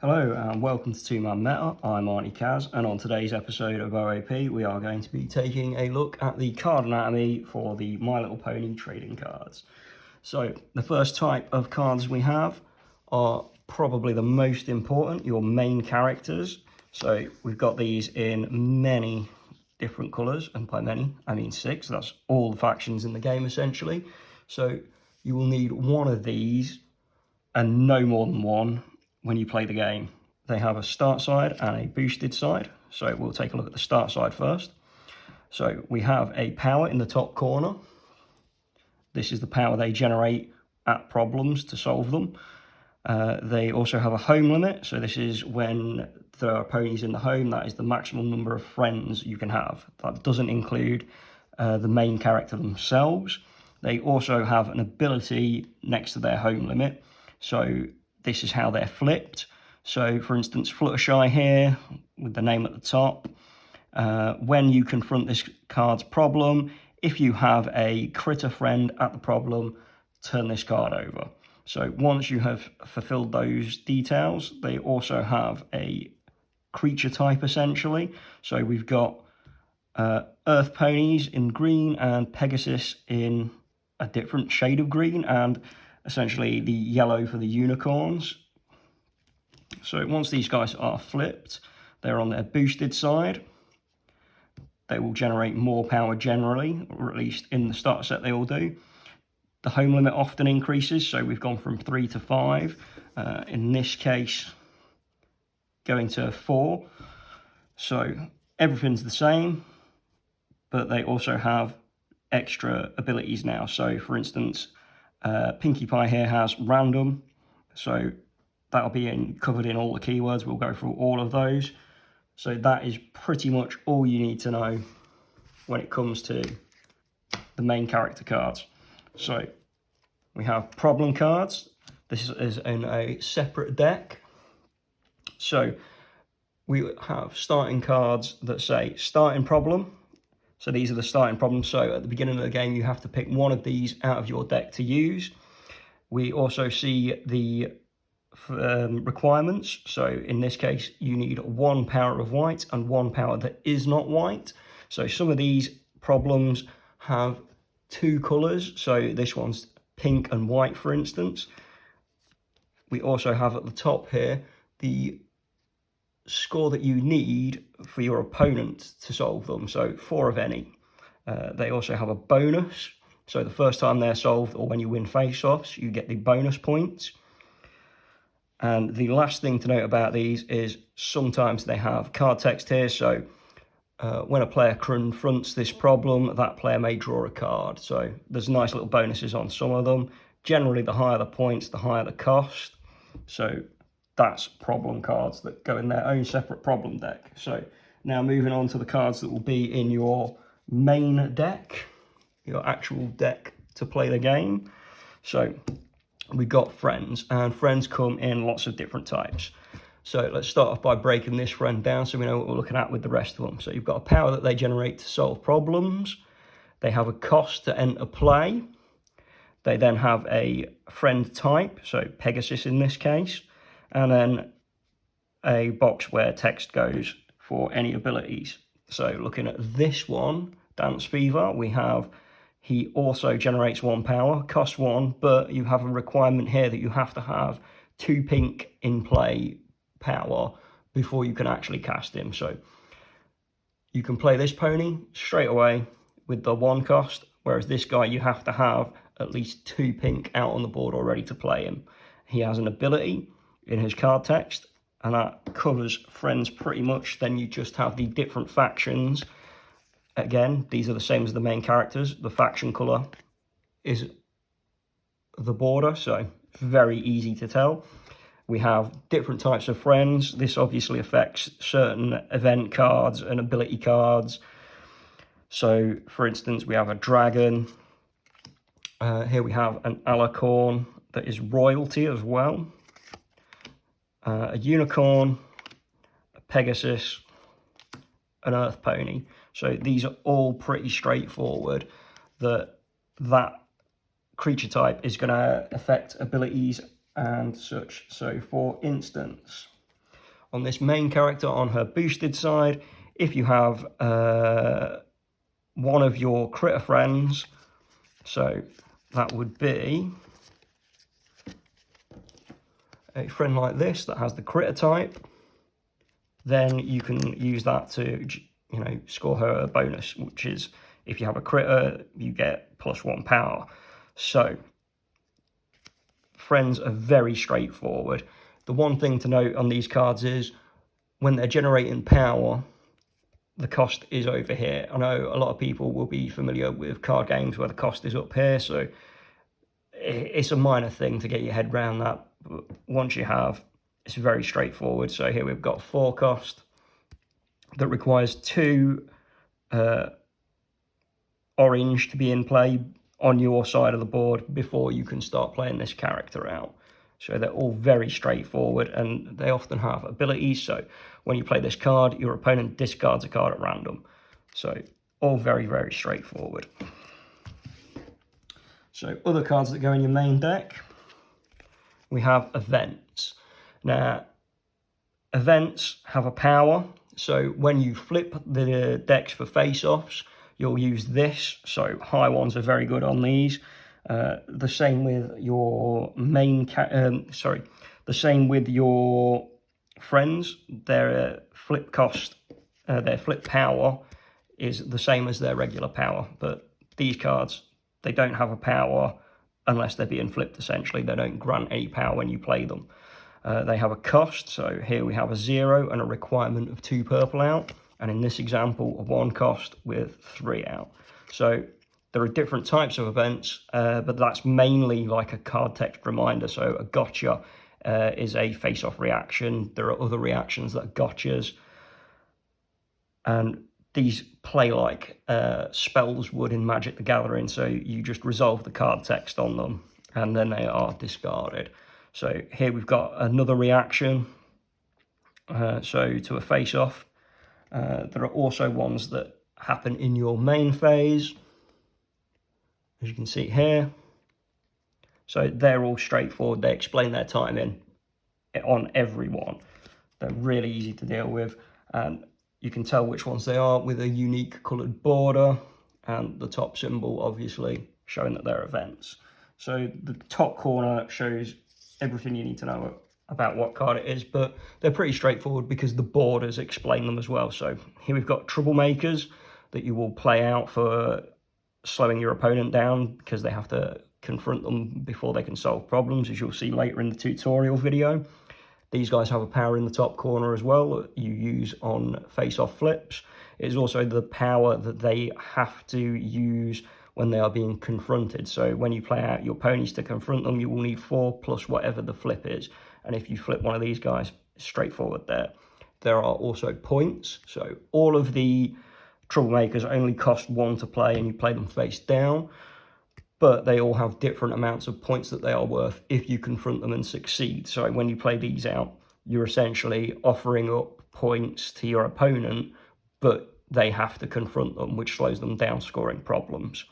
Hello and welcome to My Meta. I'm Aunty Kaz, and on today's episode of OAP we are going to be taking a look at the card anatomy for the My Little Pony trading cards. So the first type of cards we have are probably the most important, your main characters. So we've got these in many different colours, and by many I mean 6. That's all the factions in the game essentially. So you will need one of these and no more than one when you play the game. They have a start side and a boosted side. So we'll take a look at the start side first. So we have a power in the top corner. This is the power they generate at problems to solve them. They also have a home limit. So this is when there are ponies in the home, that is the maximum number of friends you can have. That doesn't include the main character themselves. They also have an ability next to their home limit. So this is how they're flipped. So for instance, Fluttershy here with the name at the top. When you confront this card's problem, if you have a critter friend at the problem, turn this card over. So once you have fulfilled those details, they also have a creature type essentially. So we've got Earth Ponies in green and Pegasus in a different shade of green, and essentially the yellow for the unicorns. So once these guys are flipped, they're on their boosted side. They will generate more power generally, or at least in the starter set they all do. The home limit often increases, so we've gone from 3 to 5. In this case, going to 4. So everything's the same, but they also have extra abilities now. So for instance, Pinkie Pie here has random, so that'll be covered in all the keywords. We'll go through all of those. So that is pretty much all you need to know when it comes to the main character cards. So we have problem cards. This is in a separate deck. So we have starting cards that say starting problem. So these are the starting problems. So at the beginning of the game, you have to pick one of these out of your deck to use. We also see the requirements. So in this case, you need 1 power of white and 1 power that is not white. So some of these problems have 2 colours. So this one's pink and white, for instance. We also have at the top here the score that you need for your opponent to solve them, so 4 of any. They also have a bonus, so the first time they're solved or when you win face-offs, you get the bonus points. And the last thing to note about these is sometimes they have card text here, so when a player confronts this problem, that player may draw a card. So there's nice little bonuses on some of them. Generally, the higher the points, the higher the cost. So that's problem cards that go in their own separate problem deck. So now moving on to the cards that will be in your main deck, your actual deck to play the game. So we got friends, and friends come in lots of different types. So let's start off by breaking this friend down so we know what we're looking at with the rest of them. So you've got a power that they generate to solve problems. They have a cost to enter play. They then have a friend type, so Pegasus in this case. And then a box where text goes for any abilities. So looking at this one, Dance Fever, we have, he also generates 1 power, costs 1, but you have a requirement here that you have to have 2 pink in play power before you can actually cast him. So you can play this pony straight away with the 1 cost, whereas this guy you have to have at least 2 pink out on the board already to play him. He has an ability in his card text, and that covers friends pretty much. Then you just have the different factions. Again, these are the same as the main characters. The faction colour is the border, so very easy to tell. We have different types of friends. This obviously affects certain event cards and ability cards. So, for instance, we have a dragon. Here we have an alicorn that is royalty as well. A unicorn, a Pegasus, an Earth Pony. So these are all pretty straightforward. That creature type is going to affect abilities and such. So for instance, on this main character on her boosted side, if you have one of your critter friends, so that would be a friend like this that has the critter type, then you can use that to, you know, score her a bonus, which is if you have a critter, you get +1 power. So friends are very straightforward. The one thing to note on these cards is when they're generating power, the cost is over here. I know a lot of people will be familiar with card games where the cost is up here, so it's a minor thing to get your head around that, but once you have, it's very straightforward. So here we've got 4 cost that requires 2 orange to be in play on your side of the board before you can start playing this character out. So they're all very straightforward, and they often have abilities. So when you play this card, your opponent discards a card at random. So all very, very straightforward. So other cards that go in your main deck, we have events. Now, events have a power. So when you flip the decks for face-offs, you'll use this. So high ones are very good on these. The same with your main, the same with your friends. Their flip cost, their flip power is the same as their regular power. But these cards, they don't have a power unless they're being flipped, essentially. They don't grant any power when you play them. They have a cost, so here we have a 0 and a requirement of 2 purple out. And in this example, a 1 cost with 3 out. So there are different types of events, but that's mainly like a card text reminder. So a gotcha is a face-off reaction. There are other reactions that are gotchas. And these play like spells would in Magic the Gathering. So you just resolve the card text on them, and then they are discarded. So here we've got another reaction. So to a face-off. There are also ones that happen in your main phase, as you can see here. So they're all straightforward. They explain their timing on every one. They're really easy to deal with, and you can tell which ones they are with a unique coloured border and the top symbol obviously showing that they're events. So the top corner shows everything you need to know about what card it is, but they're pretty straightforward because the borders explain them as well. So here we've got troublemakers that you will play out for slowing your opponent down because they have to confront them before they can solve problems, as you'll see later in the tutorial video. These guys have a power in the top corner as well that you use on face-off flips. It is also the power that they have to use when they are being confronted. So when you play out your ponies to confront them, you will need 4 plus whatever the flip is. And if you flip one of these guys, straightforward there. There are also points. So all of the troublemakers only cost 1 to play, and you play them face down. But they all have different amounts of points that they are worth if you confront them and succeed. So when you play these out, you're essentially offering up points to your opponent, but they have to confront them, which slows them down scoring problems.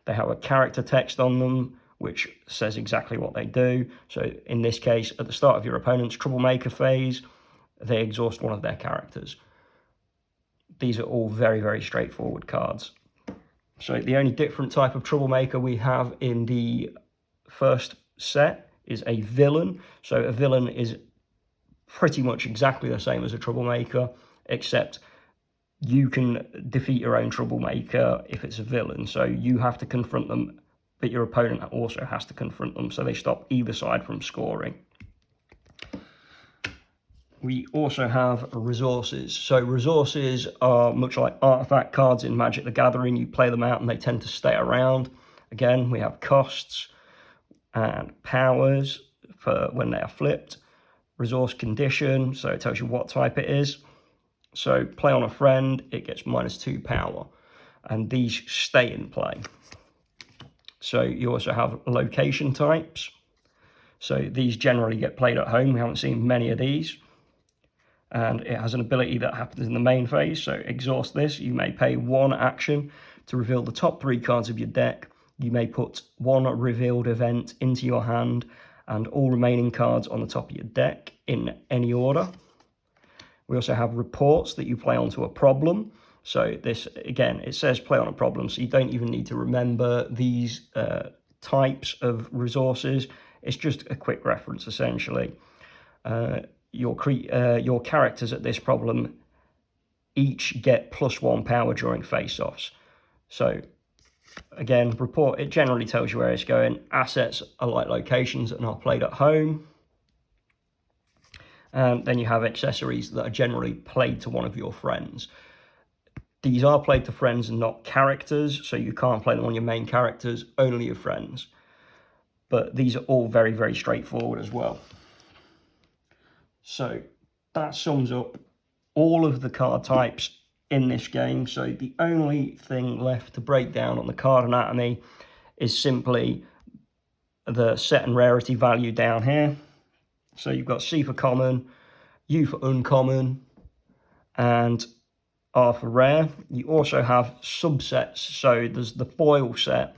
They have a character text on them, which says exactly what they do. So in this case, at the start of your opponent's troublemaker phase, they exhaust one of their characters. These are all very, very straightforward cards. So the only different type of troublemaker we have in the first set is a villain. So a villain is pretty much exactly the same as a troublemaker, except you can defeat your own troublemaker if it's a villain. So you have to confront them, but your opponent also has to confront them, so they stop either side from scoring. We also have resources. So resources are much like artifact cards in Magic the Gathering. You play them out and they tend to stay around. Again, we have costs and powers for when they are flipped. Resource condition, so it tells you what type it is. So play on a friend, it gets -2 power. And these stay in play. So you also have location types. So these generally get played at home. We haven't seen many of these. And it has an ability that happens in the main phase. So exhaust this. You may pay 1 action to reveal the top 3 cards of your deck. You may put 1 revealed event into your hand and all remaining cards on the top of your deck in any order. We also have reports that you play onto a problem. So this, again, it says play on a problem, so you don't even need to remember these types of resources. It's just a quick reference, essentially. Your characters at this problem each get +1 power during face-offs. So again, report, it generally tells you where it's going. Assets are like locations that are not played at home. And then you have accessories that are generally played to one of your friends. These are played to friends and not characters, so you can't play them on your main characters, only your friends. But these are all very, very straightforward as well. So that sums up all of the card types in this game. So the only thing left to break down on the card anatomy is simply the set and rarity value down here. So you've got C for common, U for uncommon, and R for rare. You also have subsets, so there's the foil set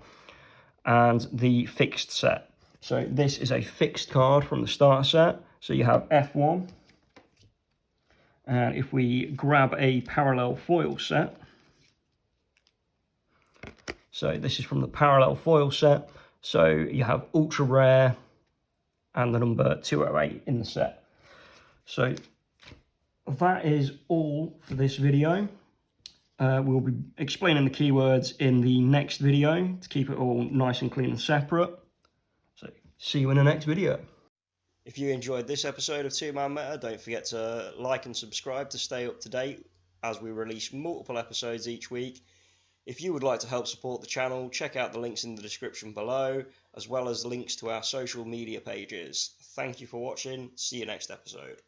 and the fixed set. So this is a fixed card from the starter set. So you have F1, and if we grab a parallel foil set, so this is from the parallel foil set, so you have ultra rare and the number 208 in the set. So that is all for this video. We'll be explaining the keywords in the next video to keep it all nice and clean and separate. So see you in the next video. If you enjoyed this episode of Two Man Meta, don't forget to like and subscribe to stay up to date as we release multiple episodes each week. If you would like to help support the channel, check out the links in the description below, as well as links to our social media pages. Thank you for watching. See you next episode.